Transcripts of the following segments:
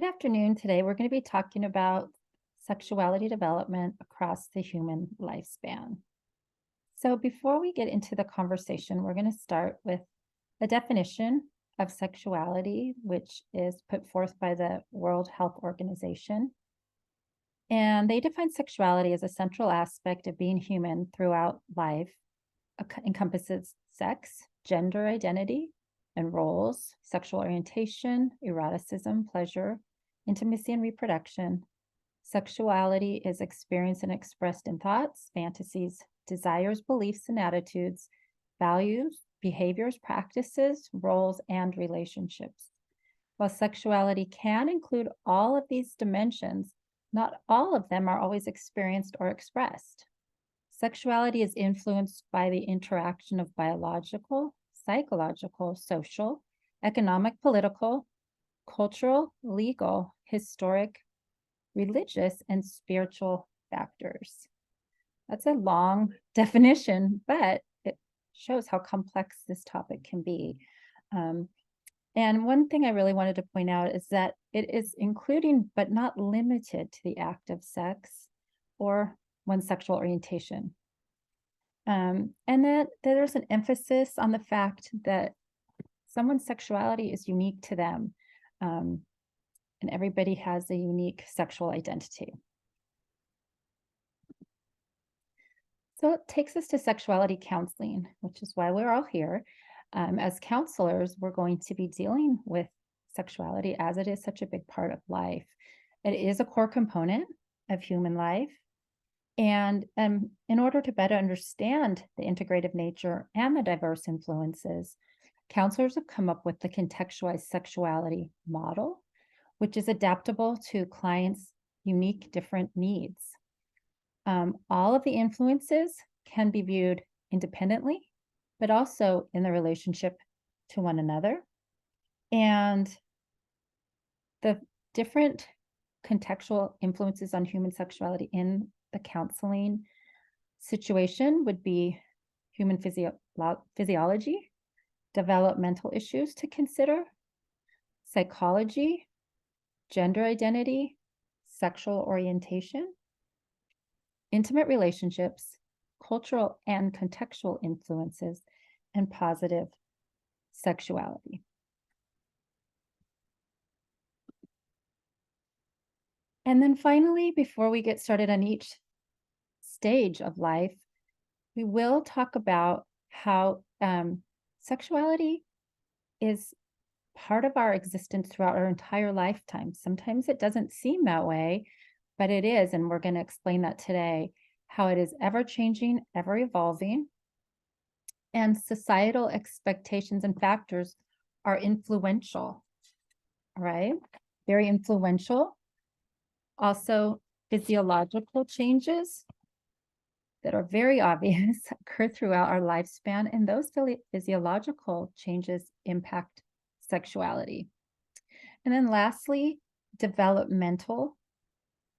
Good afternoon. Today, we're going to be talking about sexuality development across the human lifespan. So, before we get into the conversation, we're going to start with a definition of sexuality, which is put forth by the World Health Organization. And they define sexuality as a central aspect of being human throughout life, encompasses sex, gender identity, and roles, sexual orientation, eroticism, pleasure, intimacy, and reproduction. Sexuality is experienced and expressed in thoughts, fantasies, desires, beliefs, and attitudes, values, behaviors, practices, roles, and relationships. While sexuality can include all of these dimensions, not all of them are always experienced or expressed. Sexuality is influenced by the interaction of biological, psychological, social, economic, political, cultural, legal, historic, religious, and spiritual factors. That's a long definition, but it shows how complex this topic can be. And one thing I really wanted to point out is that it is including, but not limited to, the act of sex or one's sexual orientation. And that there's an emphasis on the fact that someone's sexuality is unique to them. And everybody has a unique sexual identity. So it takes us to sexuality counseling, which is why we're all here. As counselors, we're going to be dealing with sexuality as it is such a big part of life. It is a core component of human life. And in order to better understand the integrative nature and the diverse influences, counselors have come up with the contextualized sexuality model, which is adaptable to clients' unique different needs. All of the influences can be viewed independently, but also in the relationship to one another. And the different contextual influences on human sexuality in the counseling situation would be human physiology, developmental issues to consider, psychology, gender identity, sexual orientation, intimate relationships, cultural and contextual influences, and positive sexuality. And then finally, before we get started on each stage of life, we will talk about how sexuality is part of our existence throughout our entire lifetime. Sometimes it doesn't seem that way, but it is, and we're going to explain that today, how it is ever changing, ever evolving, and societal expectations and factors are influential, right? Very influential. Also, physiological changes that are very obvious occur throughout our lifespan, and those physiological changes impact sexuality. And then lastly, developmental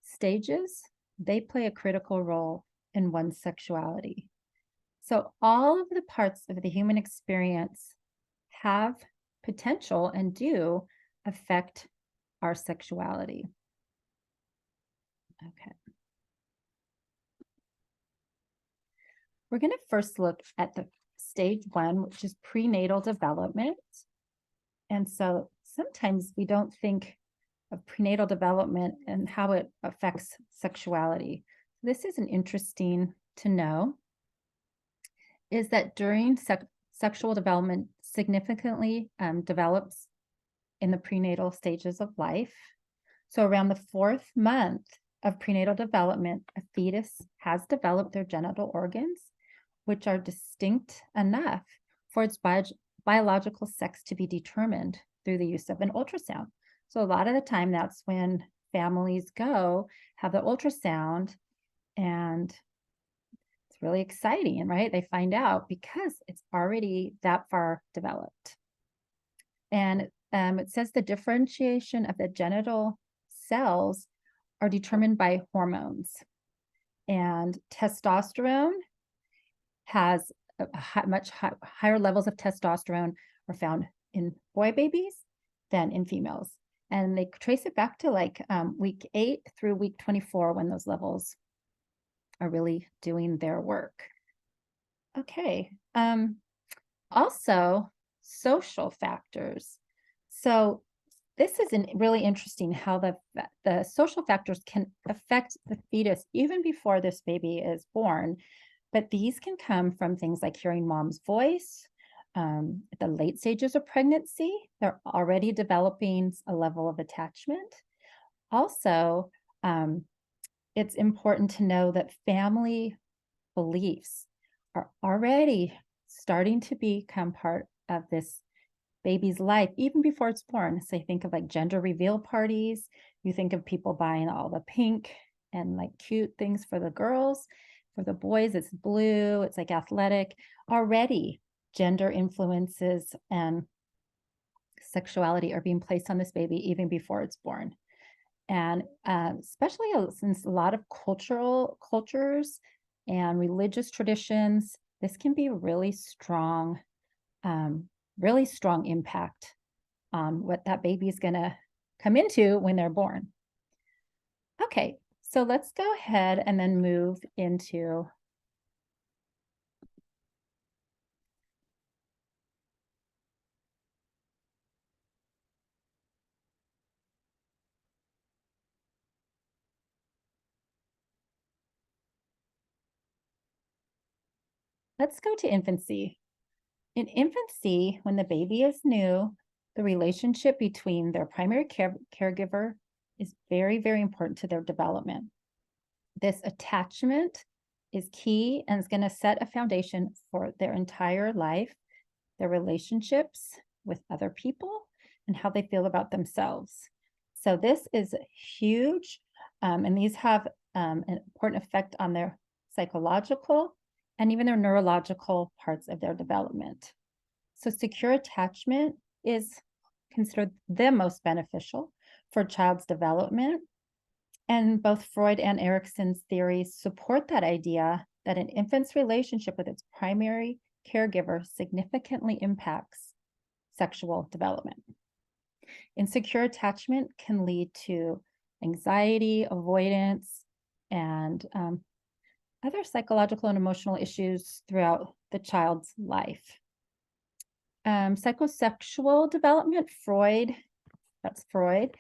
stages, they play a critical role in one's sexuality. So all of the parts of the human experience have potential and do affect our sexuality. Okay. We're going to first look at the stage 1, which is prenatal development. And so sometimes we don't think of prenatal development and how it affects sexuality. This is an interesting to know, is that during sexual development significantly develops in the prenatal stages of life. So around the 4th month of prenatal development, a fetus has developed their genital organs, which are distinct enough for its biological sex to be determined through the use of an ultrasound. So a lot of the time, that's when families go have the ultrasound, and it's really exciting, right? They find out because it's already that far developed. And it says the differentiation of the genital cells are determined by hormones. And testosterone has much higher levels of testosterone are found in boy babies than in females. And they trace it back to like week 8 through week 24 when those levels are really doing their work. Okay. Also, social factors. So this is really interesting how the social factors can affect the fetus even before this baby is born. But these can come from things like hearing mom's voice, the late stages of pregnancy. They're already developing a level of attachment. Also, it's important to know that family beliefs are already starting to become part of this baby's life, even before it's born. So you think of like gender reveal parties, you think of people buying all the pink and like cute things for the girls. For the boys, it's blue, it's like athletic. Already, gender influences and sexuality are being placed on this baby even before it's born. And especially since a lot of cultures and religious traditions, this can be really strong impact on what that baby is going to come into when they're born. Okay, so let's go ahead and then move into let's go to infancy. In infancy, when the baby is new, the relationship between their primary caregiver is very, very important to their development. This attachment is key and is going to set a foundation for their entire life, their relationships with other people, and how they feel about themselves. So this is huge, and these have an important effect on their psychological and even their neurological parts of their development. So secure attachment is considered the most beneficial for a child's development. And both Freud and Erikson's theories support that idea that an infant's relationship with its primary caregiver significantly impacts sexual development. Insecure attachment can lead to anxiety, avoidance, and other psychological and emotional issues throughout the child's life. Psychosexual development, that's Freud.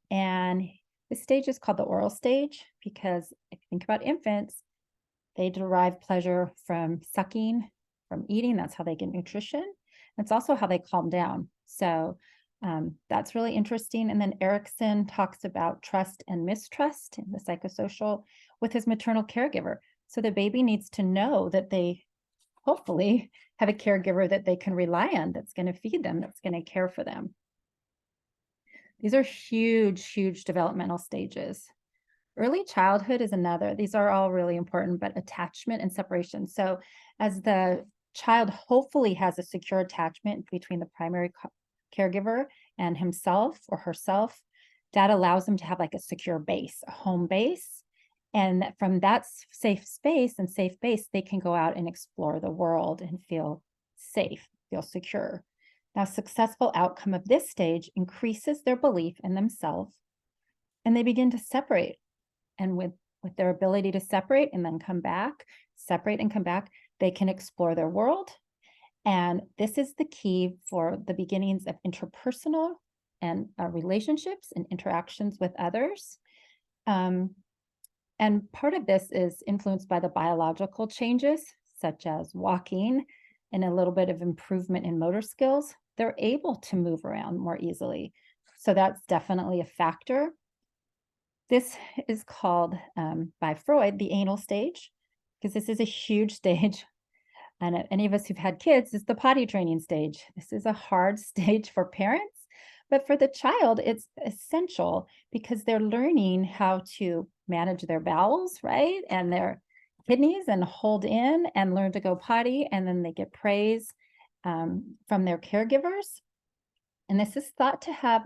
And this stage is called the oral stage because if you think about infants, they derive pleasure from sucking, from eating. That's how they get nutrition. It's also how they calm down. So that's really interesting. And then Erikson talks about trust and mistrust in the psychosocial with his maternal caregiver. So the baby needs to know that they hopefully have a caregiver that they can rely on, that's going to feed them, that's going to care for them. These are huge, huge developmental stages. Early childhood is another. These are all really important, but attachment and separation. So as the child hopefully has a secure attachment between the primary caregiver and himself or herself, that allows them to have like a secure base, a home base. And from that safe space and safe base, they can go out and explore the world and feel safe, feel secure. Now, successful outcome of this stage increases their belief in themselves, and they begin to separate. And with their ability to separate and then come back, separate and come back, they can explore their world. And this is the key for the beginnings of interpersonal and relationships and interactions with others. And part of this is influenced by the biological changes, such as walking and a little bit of improvement in motor skills. They're able to move around more easily. So that's definitely a factor. This is called, by Freud, the anal stage, because this is a huge stage. And any of us who've had kids, is the potty training stage. This is a hard stage for parents, but for the child, it's essential because they're learning how to manage their bowels, right? And their kidneys and hold in and learn to go potty. And then they get praise from their caregivers. And this is thought to have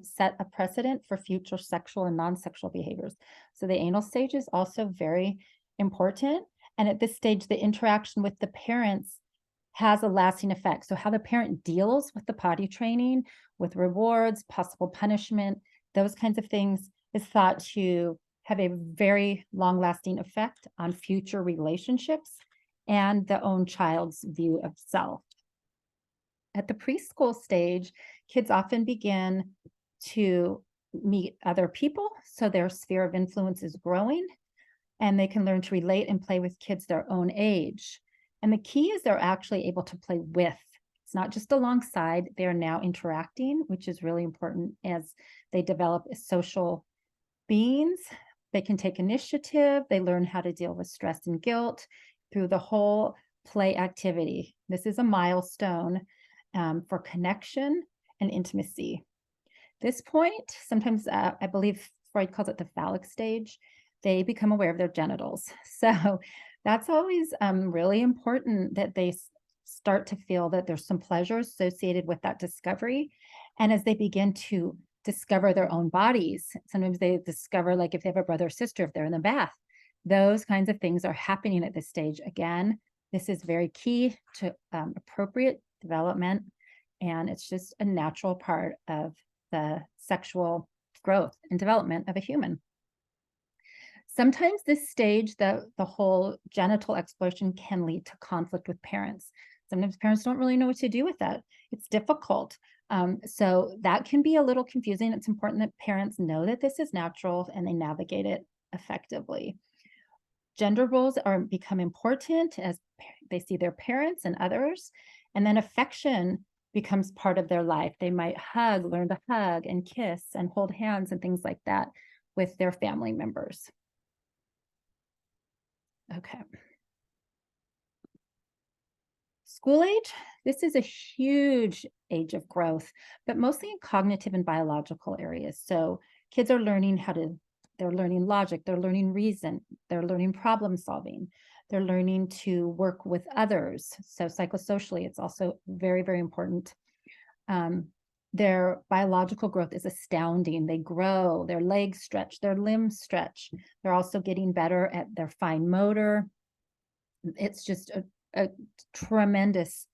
set a precedent for future sexual and non-sexual behaviors. So the anal stage is also very important. And at this stage, the interaction with the parents has a lasting effect. So how the parent deals with the potty training, with rewards, possible punishment, those kinds of things is thought to have a very long-lasting effect on future relationships and the own child's view of self. At the preschool stage, kids often begin to meet other people, so their sphere of influence is growing, and they can learn to relate and play with kids their own age. And the key is they're actually able to play with. It's not just alongside, they're now interacting, which is really important as they develop as social beings. They can take initiative, they learn how to deal with stress and guilt through the whole play activity. This is a milestone for connection and intimacy. This point, sometimes I believe Freud calls it the phallic stage, they become aware of their genitals. So that's always really important that they start to feel that there's some pleasure associated with that discovery. And as they begin to discover their own bodies, sometimes they discover, like if they have a brother or sister, if they're in the bath, those kinds of things are happening at this stage. Again, this is very key to appropriate development, and it's just a natural part of the sexual growth and development of a human. Sometimes this stage, the whole genital exploration, can lead to conflict with parents. Sometimes parents don't really know what to do with that. It's difficult. So that can be a little confusing. It's important that parents know that this is natural and they navigate it effectively. Gender roles become important as they see their parents and others, and then affection becomes part of their life. They might learn to hug and kiss and hold hands and things like that with their family members. Okay. School age, this is a huge age of growth, but mostly in cognitive and biological areas. So kids are learning they're learning logic, they're learning reason, they're learning problem solving, they're learning to work with others. So psychosocially, it's also very, very important. Their biological growth is astounding. They grow, their legs stretch, their limbs stretch. They're also getting better at their fine motor. It's just a tremendous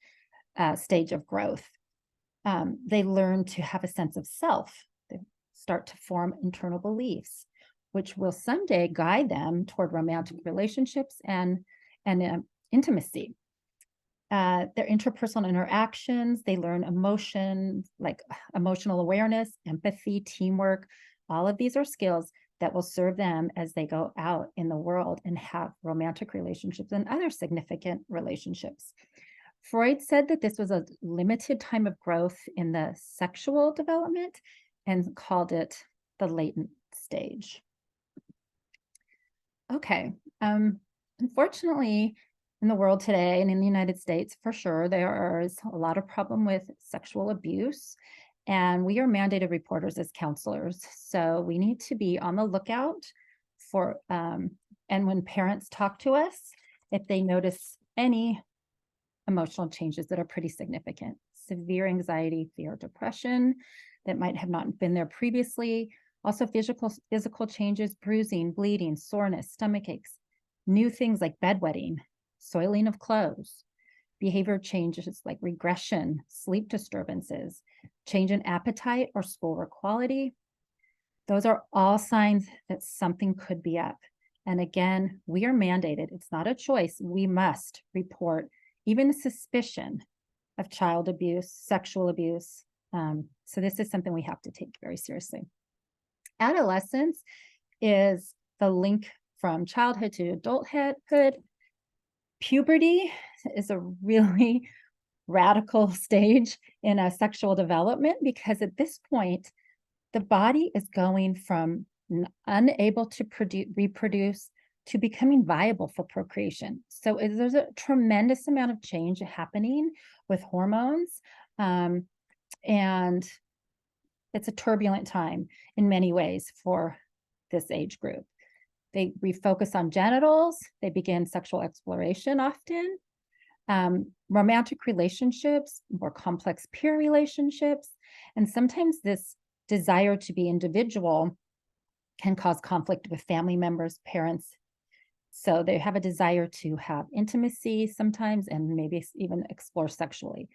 stage of growth. They learn to have a sense of self. They start to form internal beliefs, which will someday guide them toward romantic relationships and intimacy. Their interpersonal interactions, they learn emotions, like emotional awareness, empathy, teamwork. All of these are skills that will serve them as they go out in the world and have romantic relationships and other significant relationships. Freud said that this was a limited time of growth in the sexual development and called it the latent stage. Okay. Unfortunately, in the world today and in the United States, for sure, there is a lot of problem with sexual abuse, and we are mandated reporters as counselors. So we need to be on the lookout for, and when parents talk to us, if they notice any emotional changes that are pretty significant, severe anxiety, fear, depression that might have not been there previously, also physical changes, bruising, bleeding, soreness, stomach aches, new things like bedwetting, soiling of clothes, behavior changes like regression, sleep disturbances, change in appetite or schoolwork quality. Those are all signs that something could be up. And again, we are mandated. It's not a choice. We must report even suspicion of child abuse, sexual abuse. So this is something we have to take very seriously. Adolescence is the link from childhood to adulthood. Puberty is a really radical stage in a sexual development because at this point, the body is going from unable to reproduce to becoming viable for procreation. So there's a tremendous amount of change happening with hormones, and it's a turbulent time in many ways for this age group. They refocus on genitals, they begin sexual exploration often, romantic relationships, more complex peer relationships, and sometimes this desire to be individual can cause conflict with family members, parents. So they have a desire to have intimacy sometimes and maybe even explore sexually.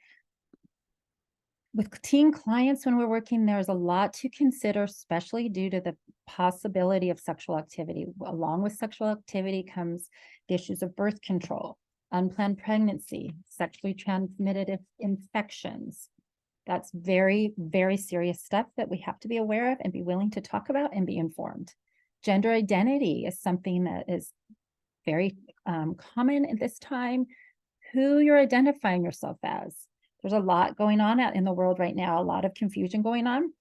With teen clients, when we're working, there's a lot to consider, especially due to the possibility of sexual activity. Along with sexual activity comes the issues of birth control, unplanned pregnancy, sexually transmitted infections. That's very, very serious stuff that we have to be aware of and be willing to talk about and be informed. Gender identity is something that is very common at this time. Who you're identifying yourself as. There's a lot going on out in the world right now, a lot of confusion going on.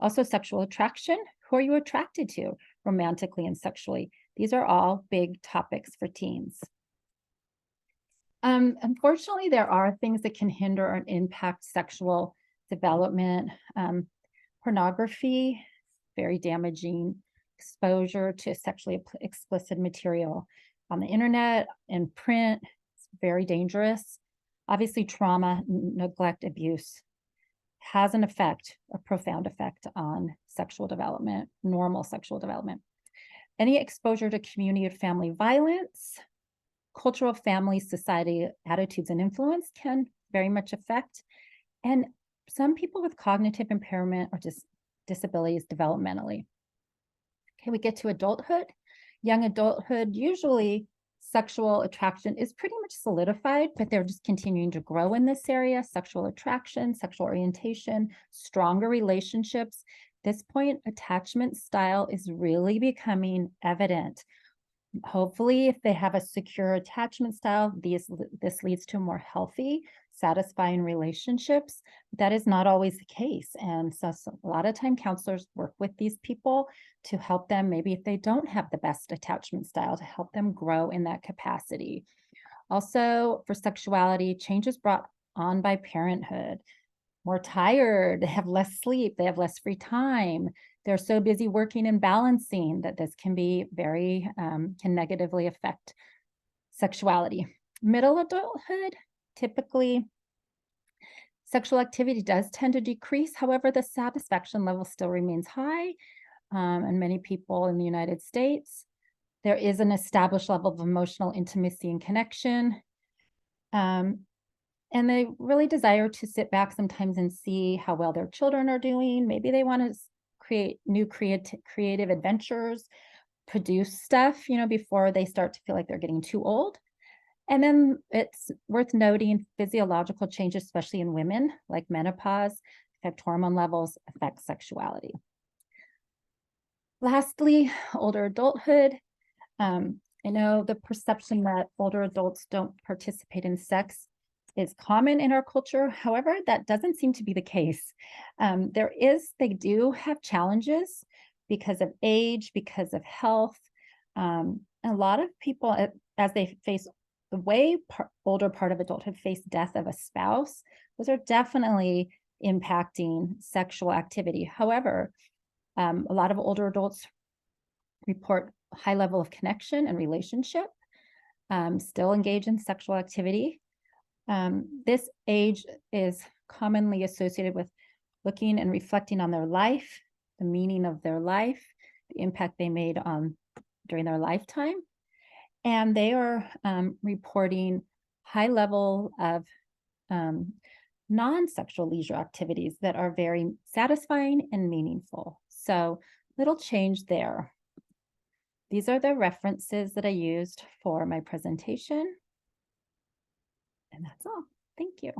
Also, sexual attraction. Who are you attracted to romantically and sexually? These are all big topics for teens. Unfortunately, there are things that can hinder or impact sexual development. Pornography, very damaging. Exposure to sexually explicit material on the internet and print, it's very dangerous. Obviously, trauma, neglect, abuse has an effect, a profound effect on sexual development, normal sexual development. Any exposure to community or family violence, cultural, family, society attitudes and influence can very much affect. And some people with cognitive impairment or disabilities developmentally. Okay, we get to adulthood. Young adulthood, usually sexual attraction is pretty much solidified, but they're just continuing to grow in this area. Sexual attraction, sexual orientation, stronger relationships. At this point, attachment style is really becoming evident. Hopefully, if they have a secure attachment style, this leads to more healthy, satisfying relationships. That is not always the case. And so a lot of time counselors work with these people to help them, maybe if they don't have the best attachment style, to help them grow in that capacity. Also, for sexuality, changes brought on by parenthood. More tired, they have less sleep, they have less free time. They're so busy working and balancing that this can be very, can negatively affect sexuality. Middle adulthood, typically sexual activity does tend to decrease. However, the satisfaction level still remains high. And many people in the United States, there is an established level of emotional intimacy and connection. And they really desire to sit back sometimes and see how well their children are doing. Maybe they want to create new creative adventures, produce stuff, before they start to feel like they're getting too old. And then it's worth noting physiological changes, especially in women, like menopause, affect hormone levels, affect sexuality. Lastly, older adulthood. I know the perception that older adults don't participate in sex is common in our culture. However, that doesn't seem to be the case. They do have challenges because of age, because of health. A lot of people, as they face the older part of adulthood, face death of a spouse, those are definitely impacting sexual activity. However, a lot of older adults report high level of connection and relationship, still engage in sexual activity. This age is commonly associated with looking and reflecting on their life, the meaning of their life, the impact they made during their lifetime. And they are reporting high level of non-sexual leisure activities that are very satisfying and meaningful. So little change there. These are the references that I used for my presentation. And that's all. Thank you.